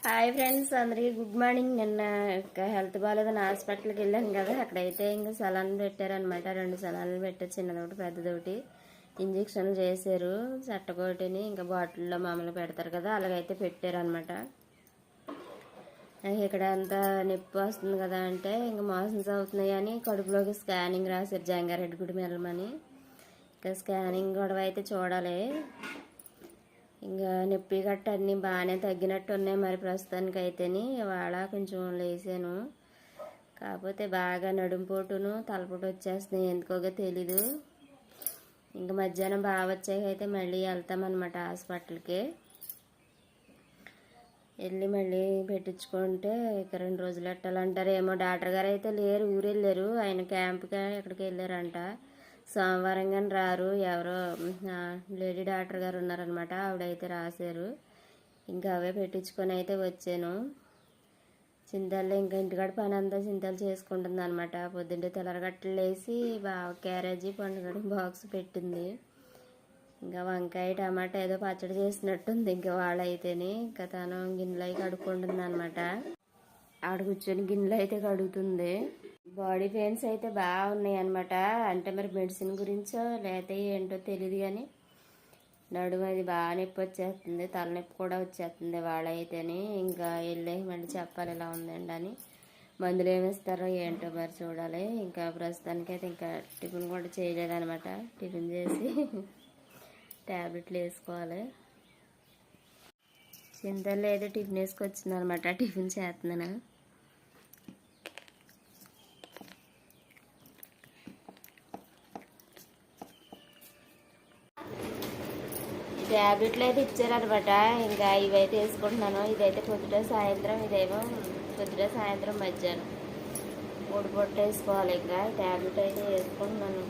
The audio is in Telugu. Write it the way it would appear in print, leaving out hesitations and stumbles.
హాయ్ ఫ్రెండ్స్, అందరికీ గుడ్ మార్నింగ్. నిన్న హెల్త్ బాగాలేదని హాస్పిటల్కి వెళ్ళాను కదా, అక్కడైతే ఇంకా సలాన్లు పెట్టారనమాట. 2 సలాన్లు పెట్టారు, చిన్నదొకటి పెద్దదొకటి. ఇంజక్షన్లు చేశారు, చట్టకోటిని ఇంకా బాటిల్లో మామూలుగా పెడతారు కదా, అలాగైతే పెట్టారనమాట. ఇక్కడ అంతా నొప్పి వస్తుంది కదా అంటే ఇంకా మోషన్స్ అవుతున్నాయి అని కడుపులోకి స్కానింగ్ రాశారు జంగారెడ్డిగూడెం వెళ్ళమని. ఇంకా స్కానింగ్ గొడవ అయితే చూడాలి. ఇంకా నొప్పి గట్ట అన్నీ బాగానే తగ్గినట్టు ఉన్నాయి మరి ప్రస్తుతానికి అయితేని. ఇవాళ కొంచెం లేసాను, కాకపోతే బాగా నడుంపోటును తలపోటు వచ్చేస్తున్నాయి, ఎందుకోగా తెలీదు. ఇంకా మధ్యాహ్నం బాగా వచ్చాక అయితే మళ్ళీ వెళ్తామన్నమాట హాస్పిటల్కి. వెళ్ళి మళ్ళీ పెట్టించుకుంటే ఇక 2 రోజులు ఎట్టాలంటారు ఏమో. డాక్టర్ గారు అయితే లేరు, ఊరు వెళ్ళారు. ఆయన క్యాంప్కి ఎక్కడికి వెళ్ళారంట. సోమవారం కానీ రారు. ఎవరో లేడీ డాక్టర్ గారు ఉన్నారనమాట, ఆవిడైతే రాశారు. ఇంకా అవే పెట్టించుకొని అయితే వచ్చాను. చింతల్లో ఇంకా ఇంటికాడ పని అంతా చింతలు చేసుకుంటుంది అనమాట. పొద్దున్నే తెల్లరగట్టలు వేసి బాగా క్యారేజీ పండుగ బాక్స్ పెట్టింది. ఇంకా వంకాయ టమాటా ఏదో పచ్చడి చేసినట్టుంది. ఇంకా వాళ్ళైతేనే ఇంకా తను గిన్నెలు అయి కడుక్కుంటుంది అనమాట. ఆడ కూర్చొని గిన్నెలు అయితే కడుగుతుంది. బాడీ పెయిన్స్ అయితే బాగున్నాయి అనమాట. అంటే మరి మెడిసిన్ గురించో లేకపోతే ఏంటో తెలియదు, కానీ నడుము అది బాగా నొప్పి వచ్చేస్తుంది, తలనొప్పి కూడా వచ్చేస్తుంది వాళ్ళైతేనే. ఇంకా వెళ్ళి మళ్ళీ చెప్పాలి ఇలా ఉందండి అని. మందులు ఏమిస్తారో ఏంటో మరి చూడాలి. ఇంకా ప్రస్తుతానికి అయితే ఇంకా టిఫిన్ కూడా చేయలేదనమాట. టిఫిన్ చేసి ట్యాబ్లెట్లు వేసుకోవాలి. చింతల్లో అయితే టిఫిన్ వేసుకొచ్చింది అనమాట, టిఫిన్ చేస్తున్నాను. ట్యాబ్లెట్లు అయితే ఇచ్చారనమాట. ఇంకా ఇవైతే వేసుకుంటున్నాను. ఇదైతే పొద్దుట సాయంత్రం, ఇదేమో పొద్దుట సాయంత్రం మధ్యాహ్నం 3 పూట వేసుకోవాలి. ఇంకా ట్యాబ్లెట్ అయితే వేసుకుంటున్నాను.